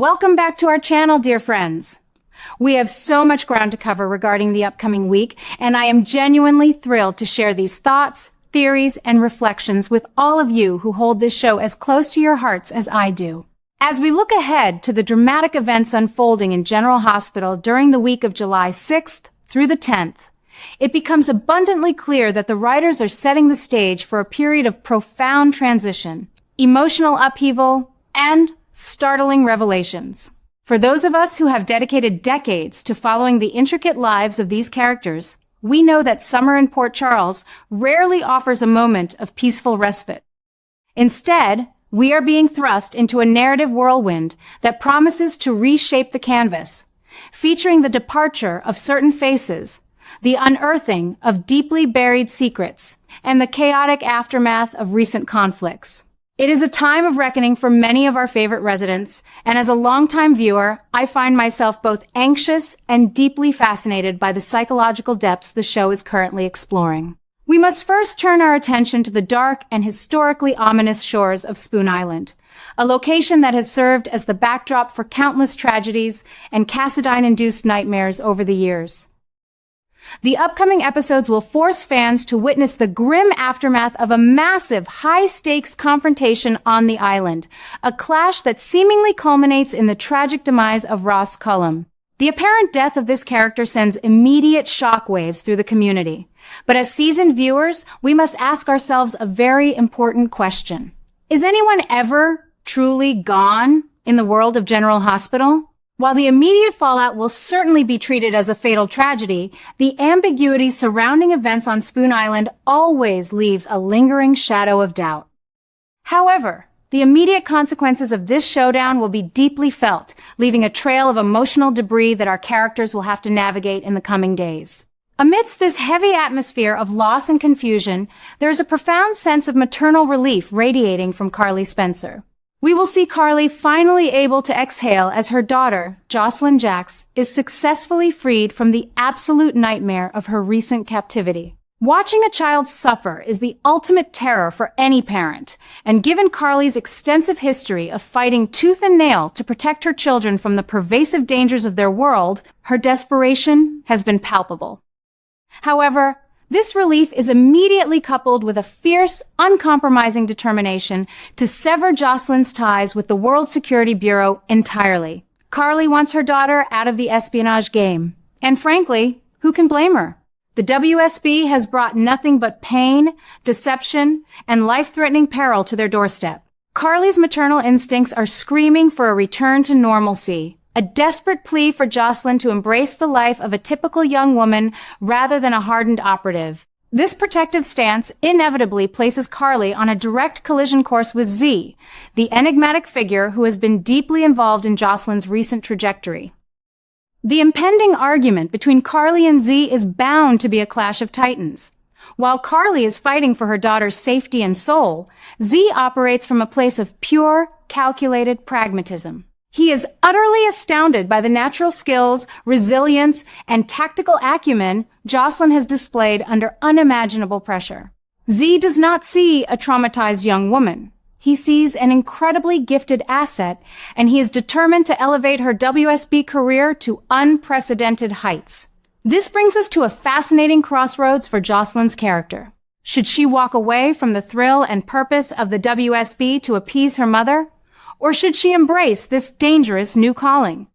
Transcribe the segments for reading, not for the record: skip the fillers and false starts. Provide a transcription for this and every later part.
Welcome back to our channel, dear friends. We have so much ground to cover regarding the upcoming week, and I am genuinely thrilled to share these thoughts, theories, and reflections with all of you who hold this show as close to your hearts as I do. As we look ahead to the dramatic events unfolding in General Hospital during the week of July 6th through the 10th, it becomes abundantly clear that the writers are setting the stage for a period of profound transition, emotional upheaval, and startling revelations. For those of us who have dedicated decades to following the intricate lives of these characters, we know that summer in Port Charles rarely offers a moment of peaceful respite. Instead, we are being thrust into a narrative whirlwind that promises to reshape the canvas, featuring the departure of certain faces, the unearthing of deeply buried secrets, and the chaotic aftermath of recent conflicts. It is a time of reckoning for many of our favorite residents, and as a longtime viewer, I find myself both anxious and deeply fascinated by the psychological depths the show is currently exploring. We must first turn our attention to the dark and historically ominous shores of Spoon Island, a location that has served as the backdrop for countless tragedies and Cassadine-induced nightmares over the years. The upcoming episodes will force fans to witness the grim aftermath of a massive, high-stakes confrontation on the island, a clash that seemingly culminates in the tragic demise of Ross Cullum. The apparent death of this character sends immediate shockwaves through the community. But as seasoned viewers, we must ask ourselves a very important question. Is anyone ever truly gone in the world of General Hospital? While the immediate fallout will certainly be treated as a fatal tragedy, the ambiguity surrounding events on Spoon Island always leaves a lingering shadow of doubt. However, the immediate consequences of this showdown will be deeply felt, leaving a trail of emotional debris that our characters will have to navigate in the coming days. Amidst this heavy atmosphere of loss and confusion, there is a profound sense of maternal relief radiating from Carly Spencer. We will see Carly finally able to exhale as her daughter, Jocelyn Jacks, is successfully freed from the absolute nightmare of her recent captivity. Watching a child suffer is the ultimate terror for any parent, and given Carly's extensive history of fighting tooth and nail to protect her children from the pervasive dangers of their world, her desperation has been palpable. However, this relief is immediately coupled with a fierce, uncompromising determination to sever Jocelyn's ties with the World Security Bureau entirely. Carly wants her daughter out of the espionage game. And frankly, who can blame her? The WSB has brought nothing but pain, deception, and life-threatening peril to their doorstep. Carly's maternal instincts are screaming for a return to normalcy. A desperate plea for Jocelyn to embrace the life of a typical young woman rather than a hardened operative. This protective stance inevitably places Carly on a direct collision course with Z, the enigmatic figure who has been deeply involved in Jocelyn's recent trajectory. The impending argument between Carly and Z is bound to be a clash of titans. While Carly is fighting for her daughter's safety and soul, Z operates from a place of pure, calculated pragmatism. He is utterly astounded by the natural skills, resilience, and tactical acumen Jocelyn has displayed under unimaginable pressure. Z does not see a traumatized young woman. He sees an incredibly gifted asset, and he is determined to elevate her WSB career to unprecedented heights. This brings us to a fascinating crossroads for Jocelyn's character. Should she walk away from the thrill and purpose of the WSB to appease her mother? Or should she embrace this dangerous new calling?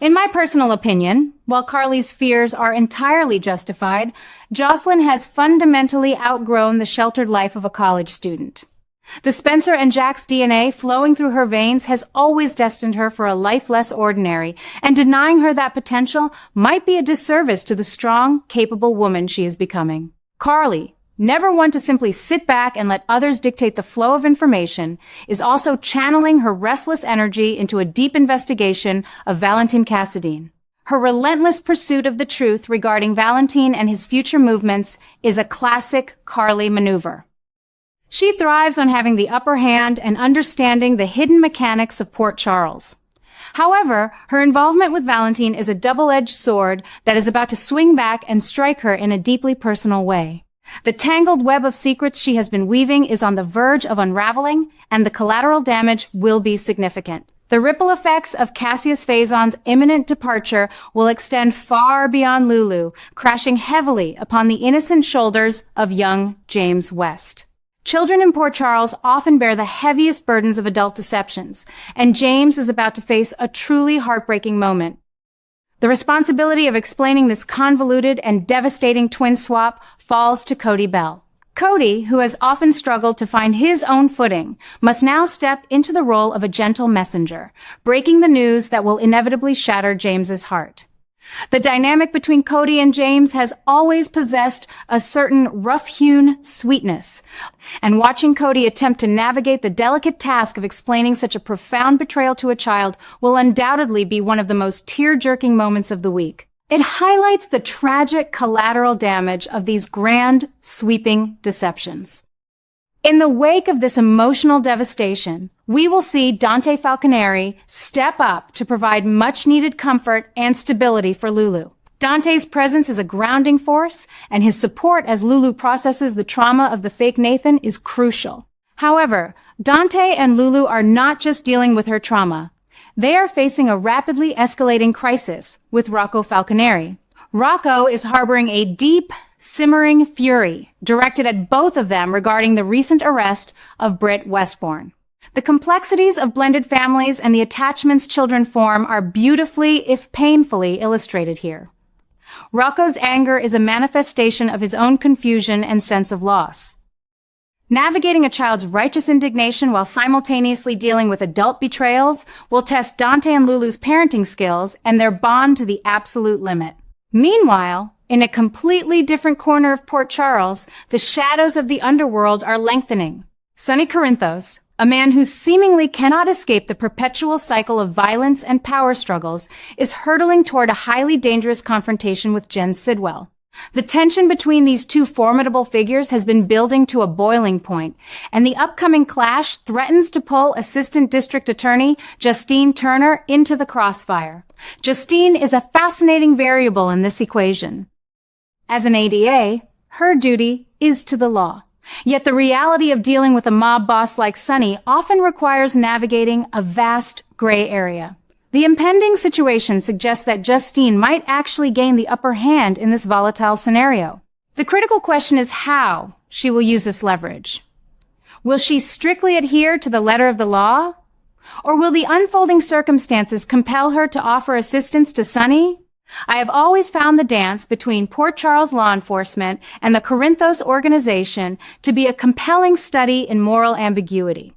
In my personal opinion, while Carly's fears are entirely justified, Jocelyn has fundamentally outgrown the sheltered life of a college student. The Spencer and Jacks DNA flowing through her veins has always destined her for a life less ordinary, and denying her that potential might be a disservice to the strong, capable woman she is becoming. Carly, never one to simply sit back and let others dictate the flow of information, is also channeling her restless energy into a deep investigation of Valentin Cassadine. Her relentless pursuit of the truth regarding Valentin and his future movements is a classic Carly maneuver. She thrives on having the upper hand and understanding the hidden mechanics of Port Charles. However, her involvement with Valentin is a double-edged sword that is about to swing back and strike her in a deeply personal way. The tangled web of secrets she has been weaving is on the verge of unraveling, and the collateral damage will be significant. The ripple effects of Cassius Faison's imminent departure will extend far beyond Lulu, crashing heavily upon the innocent shoulders of young James West. Children in Port Charles often bear the heaviest burdens of adult deceptions, and James is about to face a truly heartbreaking moment. The responsibility of explaining this convoluted and devastating twin swap falls to Cody Bell. Cody, who has often struggled to find his own footing, must now step into the role of a gentle messenger, breaking the news that will inevitably shatter James's heart. The dynamic between Cody and James has always possessed a certain rough-hewn sweetness, and watching Cody attempt to navigate the delicate task of explaining such a profound betrayal to a child will undoubtedly be one of the most tear-jerking moments of the week. It highlights the tragic collateral damage of these grand, sweeping deceptions. In the wake of this emotional devastation, we will see Dante Falconeri step up to provide much-needed comfort and stability for Lulu. Dante's presence is a grounding force, and his support as Lulu processes the trauma of the fake Nathan is crucial. However, Dante and Lulu are not just dealing with her trauma. They are facing a rapidly escalating crisis with Rocco Falconeri. Rocco is harboring a deep, simmering fury directed at both of them regarding the recent arrest of Britt Westbourne. The complexities of blended families and the attachments children form are beautifully, if painfully, illustrated here. Rocco's anger is a manifestation of his own confusion and sense of loss. Navigating a child's righteous indignation while simultaneously dealing with adult betrayals will test Dante and Lulu's parenting skills and their bond to the absolute limit. Meanwhile, in a completely different corner of Port Charles, the shadows of the underworld are lengthening. Sonny Corinthos, a man who seemingly cannot escape the perpetual cycle of violence and power struggles, is hurtling toward a highly dangerous confrontation with Jen Sidwell. The tension between these two formidable figures has been building to a boiling point, and the upcoming clash threatens to pull Assistant District Attorney Justine Turner into the crossfire. Justine is a fascinating variable in this equation. As an ADA, her duty is to the law. Yet the reality of dealing with a mob boss like Sonny often requires navigating a vast gray area. The impending situation suggests that Justine might actually gain the upper hand in this volatile scenario. The critical question is how she will use this leverage. Will she strictly adhere to the letter of the law? Or will the unfolding circumstances compel her to offer assistance to Sonny? I have always found the dance between Port Charles law enforcement and the Corinthos organization to be a compelling study in moral ambiguity.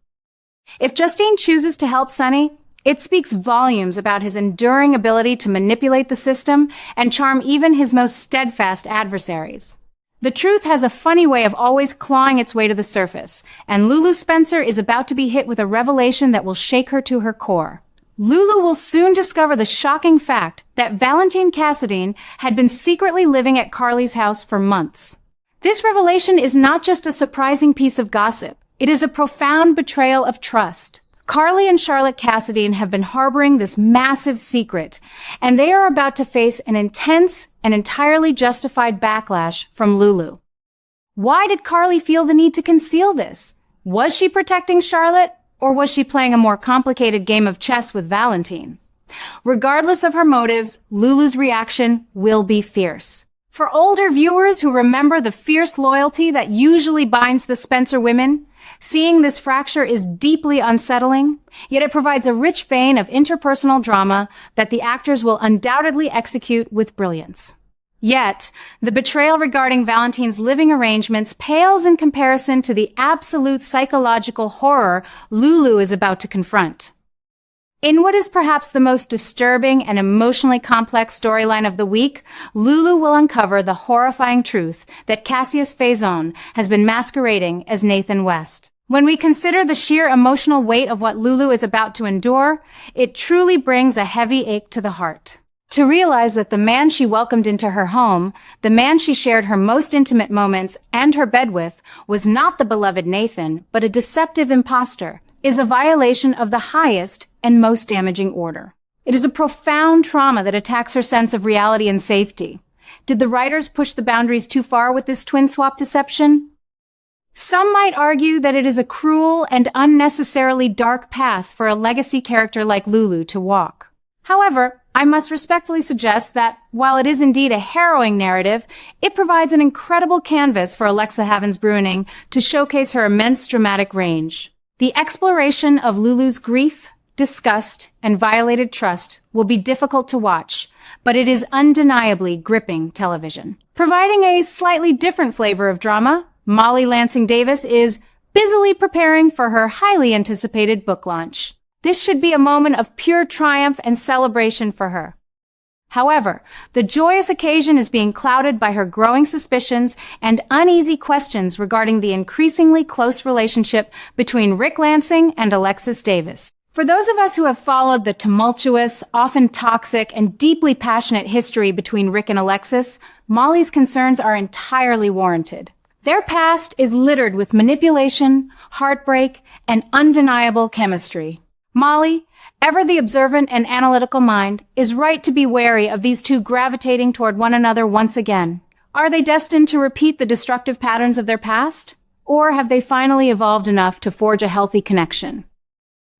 If Justine chooses to help Sonny, it speaks volumes about his enduring ability to manipulate the system and charm even his most steadfast adversaries. The truth has a funny way of always clawing its way to the surface, and Lulu Spencer is about to be hit with a revelation that will shake her to her core. Lulu will soon discover the shocking fact that Valentine Cassadine had been secretly living at Carly's house for months. This revelation is not just a surprising piece of gossip. It is a profound betrayal of trust. Carly and Charlotte Cassadine have been harboring this massive secret, and they are about to face an intense and entirely justified backlash from Lulu. Why did Carly feel the need to conceal this? Was she protecting Charlotte, or was she playing a more complicated game of chess with Valentine? Regardless of her motives, Lulu's reaction will be fierce. For older viewers who remember the fierce loyalty that usually binds the Spencer women, seeing this fracture is deeply unsettling, yet it provides a rich vein of interpersonal drama that the actors will undoubtedly execute with brilliance. Yet, the betrayal regarding Valentine's living arrangements pales in comparison to the absolute psychological horror Lulu is about to confront. In what is perhaps the most disturbing and emotionally complex storyline of the week, Lulu will uncover the horrifying truth that Cassius Faison has been masquerading as Nathan West. When we consider the sheer emotional weight of what Lulu is about to endure, it truly brings a heavy ache to the heart. To realize that the man she welcomed into her home, the man she shared her most intimate moments and her bed with, was not the beloved Nathan, but a deceptive imposter, is a violation of the highest and most damaging order. It is a profound trauma that attacks her sense of reality and safety. Did the writers push the boundaries too far with this twin swap deception? Some might argue that it is a cruel and unnecessarily dark path for a legacy character like Lulu to walk. However, I must respectfully suggest that, while it is indeed a harrowing narrative, it provides an incredible canvas for Alexa Havens-Bruening to showcase her immense dramatic range. The exploration of Lulu's grief, disgust, and violated trust will be difficult to watch, but it is undeniably gripping television. Providing a slightly different flavor of drama, Molly Lansing Davis is busily preparing for her highly anticipated book launch. This should be a moment of pure triumph and celebration for her. However, the joyous occasion is being clouded by her growing suspicions and uneasy questions regarding the increasingly close relationship between Rick Lansing and Alexis Davis. For those of us who have followed the tumultuous, often toxic, and deeply passionate history between Rick and Alexis, Molly's concerns are entirely warranted. Their past is littered with manipulation, heartbreak, and undeniable chemistry. Molly, ever the observant and analytical mind, is right to be wary of these two gravitating toward one another once again. Are they destined to repeat the destructive patterns of their past? Or have they finally evolved enough to forge a healthy connection?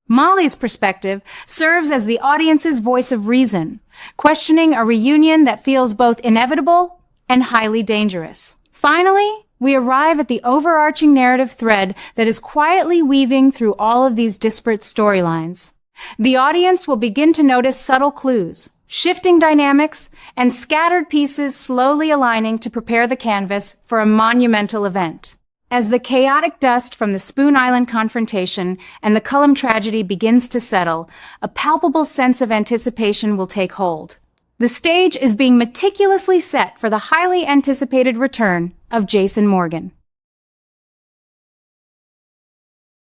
Molly's perspective serves as the audience's voice of reason, questioning a reunion that feels both inevitable and highly dangerous. Finally, we arrive at the overarching narrative thread that is quietly weaving through all of these disparate storylines. The audience will begin to notice subtle clues, shifting dynamics, and scattered pieces slowly aligning to prepare the canvas for a monumental event. As the chaotic dust from the Spoon Island confrontation and the Cullum tragedy begins to settle, a palpable sense of anticipation will take hold. The stage is being meticulously set for the highly anticipated return of Jason Morgan.